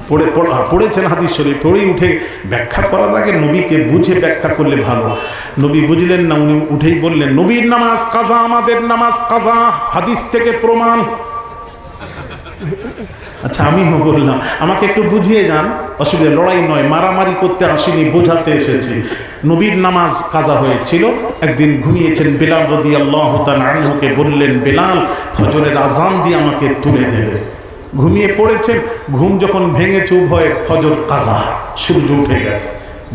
A: পড়েছেন হাদিস শরীফ, পড়েই উঠে ব্যাখ্যা করার আগে নবীকে বুঝে ব্যাখ্যা করলে ভালো। নবী বুঝলেন না, উনি উঠেই বললেন নবীর নামাজ কাজা, আমাদের নামাজ কাজা, হাদিস থেকে প্রমাণ। আচ্ছা আমিও বললাম আমাকে একটু বুঝিয়ে যান, অসুবিধা, লড়াই নয়, মারামারি করতে আসিনি, বোঝাতে এসেছি। নবীর নামাজ কাজা হয়েছিল, একদিন ঘুমিয়েছেন বেলাল রাদিয়াল্লাহু তাআলা আনহুকে বললেন বেলাল ফজরের আজান দিয়ে আমাকে তুলে দেবে। ঘুমিয়ে পড়েছেন, ঘুম যখন ভেঙেছে উভয়ে ফজর কাজা, সূর্য উঠে গেছে।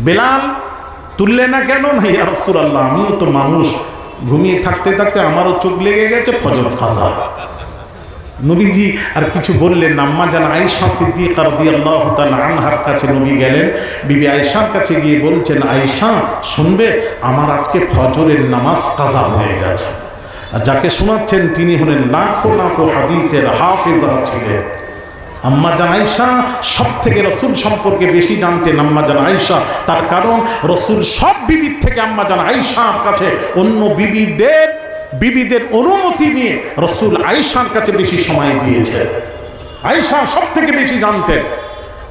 A: বেলাল তুললে না কেন? না ইয়া রাসূলুল্লাহ আমিও তো মানুষ, ঘুমিয়ে থাকতে থাকতে আমারও চোখ লেগে গেছে, ফজর কাজা। নবীজি আর কিছু বললেন না। আম্মা জান আয়েশা সিদ্দিকা রাদিয়াল্লাহু তাআলা আনহার কাছে নবী গেলেন, বিবি আয়েশার কাছে গিয়ে বলছেন আয়েশা শুনবে আমার আজকে ফজরের নামাজ কাজা হয়ে গেছে। আর যাকে শোনাচ্ছেন তিনি হলেন লাখো লাখো হাদিসের হাফেজা ছিলেন। আম্মা জান আয়েশা সব থেকে রসুল সম্পর্কে বেশি জানতেন। আম্মা জান আয়েশা, তার কারণ রসুল সব বিবির থেকে আম্মা জান আয়েশার কাছে অন্য বিবিদের অনুমতি নিয়ে রসুল আয়েশার কাছে বেশি সময় দিয়েছে। আয়েশা সব থেকে বেশি জানতেন।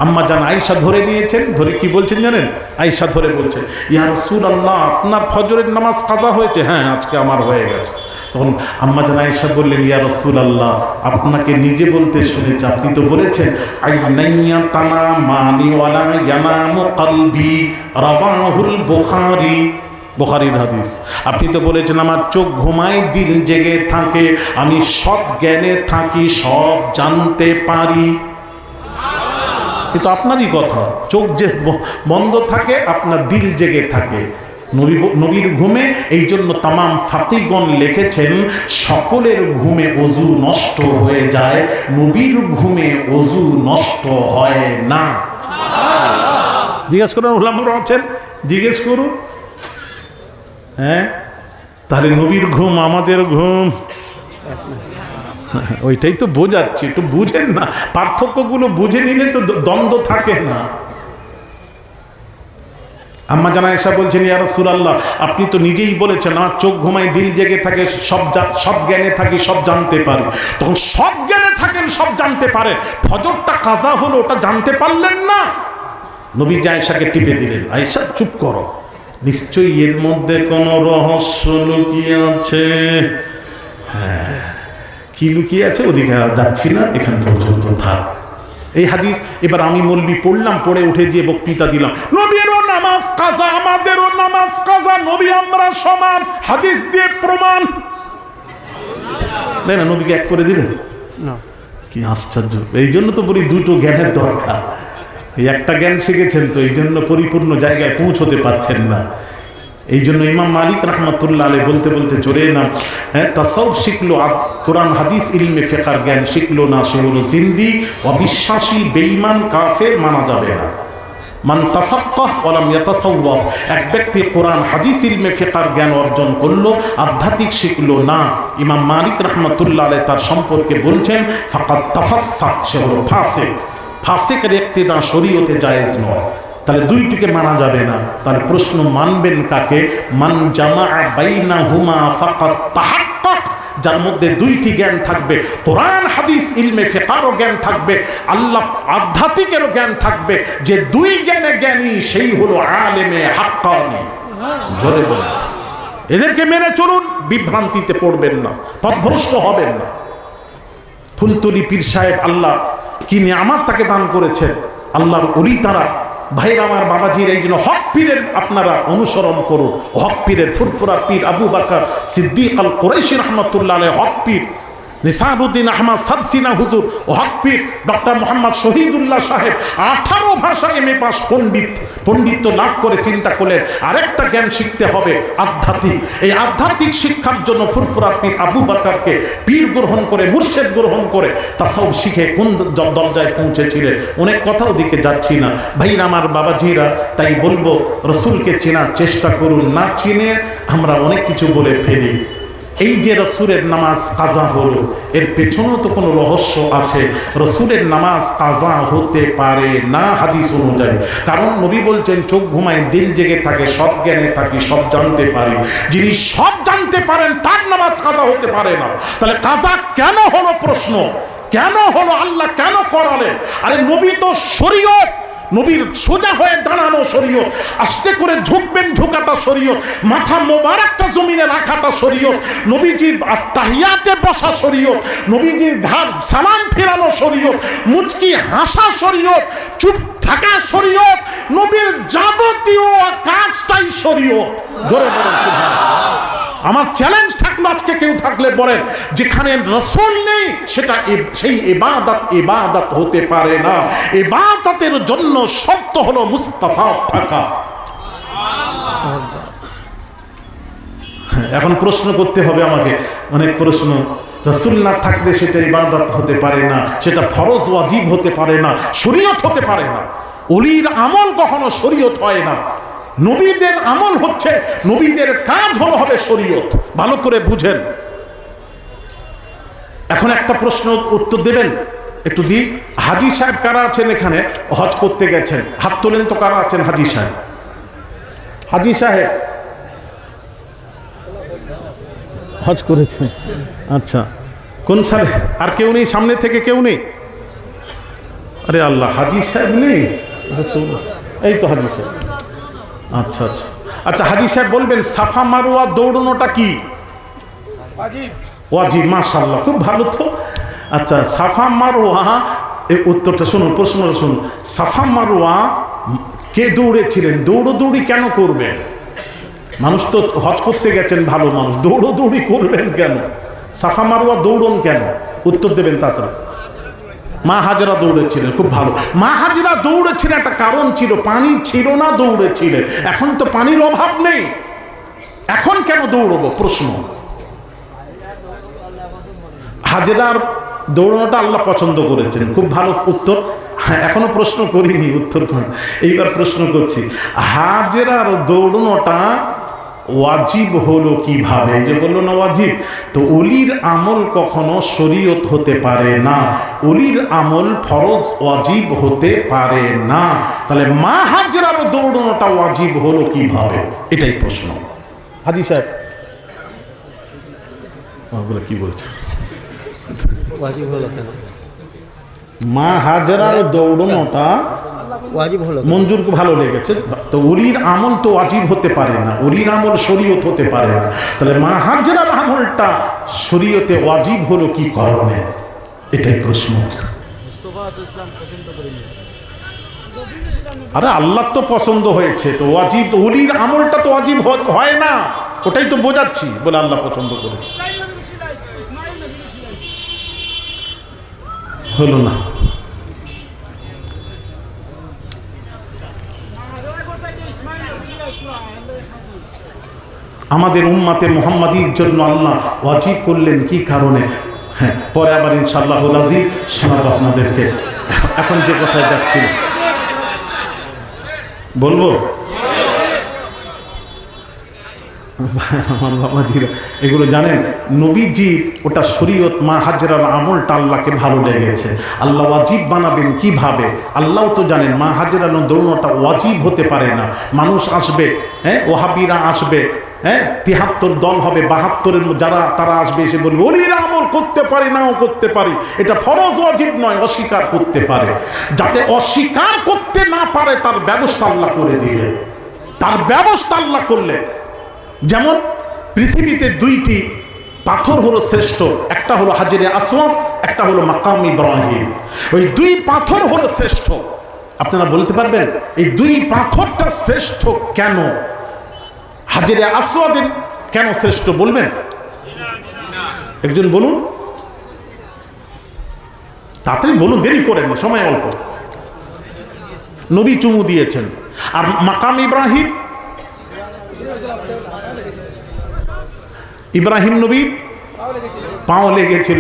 A: আম্মা জান আয়েশা ধরে নিয়েছেন, ধরে কি বলছেন জানেন? আয়েশা ধরে বলছেন ইয়া রাসূলুল্লাহ আপনার ফজরের নামাজ কাজা হয়েছে? হ্যাঁ আজকে আমার হয়ে গেছে। তখন আম্মা জান আয়েশা বললেন ইয়া রাসূলুল্লাহ আপনাকে নিজে বলতে শুনেছি, আপনি তো বলেছেন আইনাইয়া তানামানি ওয়ালা ইয়ানামু কলবি, রাওয়াহুল বুখারী, বুখারীর হাদিস। আপনি তো বলেছেন আমার চোখ ঘুমায় দিল জেগে থাকে, আমি সব জ্ঞানে থাকি, সব জানতে পারি। এ তো আপনারই কথা, চোখ যে বন্ধ থাকে আপনার দিল জেগে থাকে নবীর ঘুমে। এই জন্য তামাম ফাকিগণ লিখেছেন সকলের ঘুমে অজু নষ্ট হয়ে যায়, নবীর ঘুমে অজু নষ্ট হয় না। জিজ্ঞেস করেন ওলামারা আছেন, জিজ্ঞেস করুন। হ্যাঁ তাহলে নবীর ঘুম আমাদের ঘুম ওইটাই তো বোঝাচ্ছি, একটু বুঝেন না, পার্থক্যগুলো বুঝে নিলে তো দ্বন্দ্ব থাকে না। আম্মা জান আয়েশা বলছেন ইয়া রাসূলুল্লাহ আপনি তো নিজেই বলেছেন আমার চোখ ঘুমায় দিল জেগে থাকে, সব জ্ঞানে থাকি, সব জানতে পারি। তখন সব জ্ঞানে থাকেন, সব জানতে পারেন, ফজরটা কাজা হলো ওটা জানতে পারলেন না। নবী আয়েশাকে টিপে দিলেন, আয়েশা চুপ করো, নিশ্চয়ই এর মধ্যে কোনো রহস্য লুকিয়ে আছে। হ্যাঁ কি লুকিয়ে আছে ওদিকে যাচ্ছি না, এখান পর্যন্ত থাক। এই হাদিস এবার আমি মৌলবি পড়লাম, পড়ে উঠে গিয়ে বক্তৃতা দিলাম নবীরও নামাজ কাজা, আমাদেরও নামাজ কাজা, নবী আমরা সমান, হাদিস দিয়ে প্রমাণ। না নবীকে এক করে দিলেন, কি আশ্চর্য। এই জন্য তো বলি দুটো জ্ঞানের দরকার। এই একটা জ্ঞান শিখেছেন তো এই জন্য পরিপূর্ণ জায়গায় পৌঁছতে পারছেন না। এই জন্য ইমাম মালিক রাহমাতুল্লাহ আলাইহি বলতে বলতে চলে না, হ্যাঁ তাসাউফ শিখলো, কোরআন হাদিস ইলমে ফিকহের জ্ঞান শিখলো না, সে হলো জিন্দি, অবিশ্বাসী, বেঈমান, কাফের, মানা যাবে না। মান তাফাক্কাহ ওয়া লাম ইয়াতাসাওয়াফ, এক ব্যক্তি কোরআন হাদিস ইলমে ফিকহের জ্ঞান অর্জন করলো, আধ্যাত্মিক শিখলো না, ইমাম মালিক রাহমাতুল্লাহ আলাইহি তার সম্পর্কে বলছেন ফাকাদ তাফাসসাক, সে হলো ফাসিক। ফাসিকের ইক্তিদা শরীয়তে জায়েজ নয়। তাহলে দুইটিকে মানা যাবে না। তাহলে প্রশ্ন মানবেন কাকে? মান জামা বাইনাহুমা ফাকাদ তাহাক্কাক, যার মধ্যে দুইটি জ্ঞান থাকবে, কোরআন হাদিস ইলমে ফিকহেরও জ্ঞান থাকবে, আল্লাহ আধ্যাত্মিকেরও জ্ঞান থাকবে, যে দুই জ্ঞানে জ্ঞানী সেই হলো আলেমে হাক্কানি। জোরে বলেন, এদেরকে মেনে চলুন, বিভ্রান্তিতে পড়বেন না, পথভ্রষ্ট হবেন না। ফুলতলি পীর সাহেব আল্লাহ কি নিয়ামত তাকে দান করেছেন, আল্লাহর ওলি তারা। ভাইরা আমার, বাবাজির, এই জন্য হক পীরের আপনারা অনুসরণ করুন। হক পীরের ফুরফুরা পীর আবু বকর সিদ্দিক আল কুরাইশি রাহমাতুল্লাহ আলাইহি, হক পীর নিসারউদ্দিন আহমদ সাদসিনা হুজুর, হক পীর ডক্টর মোহাম্মদ শহীদুল্লাহ সাহেব 18 ভাষা এমএ পাস, পণ্ডিত্য লাভ করে চিন্তা করলেন আরেকটা জ্ঞান শিখতে হবে, আধ্যাত্মিক। এই আধ্যাত্মিক শিক্ষার জন্য ফুরফুরা পীর আবু বকরকে পীর গ্রহণ করে, মুর্শিদ গ্রহণ করে তাসাউফ শিখে কোন দরজায় পৌঁছেছিলেন। অনেক কথা ওদিকে যাচ্ছি না ভাইরা আমার, বাবাজিরা। তাই বলবো রসুলকে চেনার চেষ্টা করুন, না চিনে আমরা অনেক কিছু বলে ফেলি। এই যে রসুলের নামাজ কাজা হলো, এর পেছনেও তো কোনো রহস্য আছে। রসুলের নামাজ কাজা হতে পারে না হাদিস অনুযায়ী, কারণ নবী বলছেন চোখ ঘুমায় দিল জেগে থাকে, সব জ্ঞানে থাকি, সব জানতে পারি। যিনি সব জানতে পারেন তার নামাজ কাজা হতে পারে না। তাহলে কাজা কেন হলো? প্রশ্ন কেন হলো, আল্লাহ কেন করালেন? আরে নবী তো শরীয়ত, নবীর সোজা হয়ে দাঁড়ানো শরীয়ত, আস্তে করে ঝুঁকবেন ঝুঁকাটা শরীয়ত, মাথা মোবারকটা জমিনে রাখাটা শরীয়ত, নবীজির তাহিয়াতে বসা শরীয়ত, নবীজির ঘাড় সালাম ফেরানো শরীয়ত, মুচকি হাসা শরীয়ত, চুপ থাকা শরীয়ত, নবীর যাবতীয় কাজটাই শরীয়ত। জোরে বলেন সুবহানাল্লাহ। আমার চ্যালেঞ্জ থাকলো, আজকে কেউ থাকলে বলেন যেখানে রাসূল নেই সেটা সেই ইবাদত হতে পারে না। ইবাদতের জন্য শর্ত হলো মুস্তাফা থাকা। এখন প্রশ্ন করতে হবে আমাকে, অনেক প্রশ্ন, রাসূল না থাকলে সেটা ইবাদত হতে পারে না, সেটা ফরজ ওয়াজিব হতে পারে না, শরীয়ত হতে পারে না। ওলির আমল কখনো শরীয়ত হয় না। নবীদের আমল হচ্ছে, নবীদের কাজ হবে শরীয়ত। ভালো করে বুঝেন। এখন একটা প্রশ্ন উত্তর দেবেন, একটু দিই। হাজী সাহেব কারা আছেন এখানে? হজ করতে গেছেন, হাত তোলেন তো কারা আছেন? হাজী সাহেব, হাজী সাহেব হজ করেছেন, আচ্ছা কোন সালে? আর কেউ নেই সামনে থেকে? কেউ নেই? আরে আল্লাহ, হাজী সাহেব নেই? এই তো হাজী সাহেব। আচ্ছা আচ্ছা আচ্ছা, হাজী সাহেব বলবেন সাফা মারওয়া দৌড়ানোটা কি? ওয়াজিব। মাশাআল্লাহ, খুব ভালো তো। আচ্ছা, সাফা মারওয়া, এই উত্তরটা শুনুন, প্রশ্নটা শুনুন। সাফা মারওয়া কে দৌড়েছিলেন? দৌড়ি কেন করবেন? মানুষ তো হজ করতে গেছেন, ভালো মানুষ, দৌড়ি করবেন কেন? সাফা মারওয়া দৌড়ন কেন? উত্তর দেবেন তাড়াতাড়ি। মা হাজরা দৌড়েছিলেন, খুব ভালো। মা হাজরা দৌড়েছিলেন, একটা কারণ ছিল, পানি ছিল না, দৌড়েছিলেন। এখন তো পানির অভাব নেই, এখন কেন দৌড়বো? প্রশ্ন। হাজরার দৌড়ানোটা আল্লাহ পছন্দ করেছেন, খুব ভালো উত্তর। হ্যাঁ, এখনো প্রশ্ন করিনি, উত্তর এইবার প্রশ্ন করছি। হাজরার দৌড়ানোটা ওয়াজিব হলো কিভাবে? যে বললো না ওয়াজিব, তো ওলির আমল কখনো শরীয়ত হতে পারে না, ওলির আমল ফরজ ওয়াজিব হতে পারে না। তাহলে মা হাজরার দৌড়ানোটা ওয়াজিব হলো কিভাবে? এটাই প্রশ্ন। হাজী সাহেব কি বলছে? মা হাজরার দৌড়ানোটা ওয়াজিব হলো, মঞ্জুর ভালো লেগেছে। তো ওলির আমল তো ওয়াজিব হতে পারে না, ওলির আমল শরীয়ত হতে পারে না। তাহলে মা হাজরার আমলটা শরীয়তে ওয়াজিব হলো কি কারণে? এটাই প্রশ্ন। আরে আল্লাহ তো পছন্দ হয়েছে, তো ওয়াজিব, ওলির আমলটা তো ওয়াজিব হয় না, ওটাই তো বোঝাচ্ছি, বলে আল্লাহ পছন্দ করেছে। হলো না। আমাদের উম্মাতে মুহাম্মাদির জন্য আল্লাহ ওয়াজিব করলেন কি কারণে? হ্যাঁ, পরে আবার ইনশাআল্লাহুল আজিজ শোনাবো আপনাদেরকে। এখন যে কথায় যাচ্ছি বলবো, আমার বাবাজিরা এগুলো জানেন, নবীজি ওটা শরীয়ত, মা হাজরার আমলটা আল্লাহকে ভালো লেগেছে। আল্লাহ ওয়াজিব বানাবেন কিভাবে? আল্লাহ তো জানেন মা হাজরার দৌড়ানোটা ওয়াজিব হতে পারে না। মানুষ আসবে, হ্যাঁ, ওহাবিরা আসবে, হ্যাঁ, ৭৩ দল হবে, ৭২-এর যারা তারা আসবে, এসে বলবে ওলির আমল করতে পারি, নাও করতে পারি, এটা ফরজ ওয়াজিব নয়, অস্বীকার করতে পারে। যাতে অস্বীকার করতে না পারে তার ব্যবস্থা আল্লাহ করে দিলেন, তার ব্যবস্থা আল্লাহ করলেন। যেমন পৃথিবীতে দুইটি পাথর হলো শ্রেষ্ঠ, একটা হলো হাজরে আসওয়াদ, একটা হলো মাকাম ইব্রাহিম। ওই দুই পাথর হলো শ্রেষ্ঠ। আপনারা বলতে পারবেন এই দুই পাথরটা শ্রেষ্ঠ কেন? হাজরে আসওয়াদের কেন শ্রেষ্ঠ বলবেন? একজন বলুন, তাড়াতাড়ি বলুন, দেরি করেন না, সময় অল্প। নবী চুমু দিয়েছেন। আর মাকাম ইব্রাহিম, ইব্রাহিম নবী পাও লেগেছিল।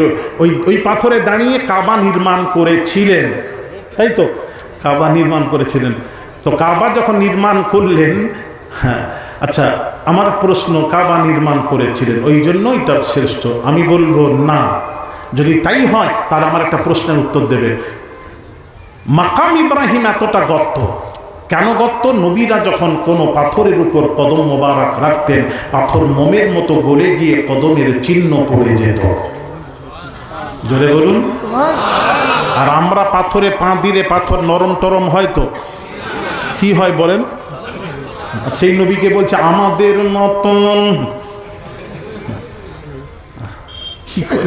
A: ওই পাথরে দাঁড়িয়ে কাবা নির্মাণ করেছিলেন, তাই তো? কাবা নির্মাণ করেছিলেন। তো কাবা যখন নির্মাণ করলেন, হ্যাঁ, আচ্ছা আমার প্রশ্ন, কাবা নির্মাণ করেছিলেন ওই জন্য এটা শ্রেষ্ঠ? আমি বলবো না। যদি তাই হয় তাহলে আমার একটা প্রশ্নের উত্তর দেবে। মাকাম ইব্রাহিম এতটা গর্ত কেন? গর্ত, নবীরা যখন কোনো পাথরের উপর কদম মোবারক রাখতেন, পাথর মোমের মতো গলে গিয়ে কদমের চিহ্ন পড়ে যেত। জোরে বলুন। আর আমরা পাথরে পা দিলে পাথর নরম টরম হয় তো কি হয় বলেন? সেই নবীকে বলছে আমাদের মতন কি করে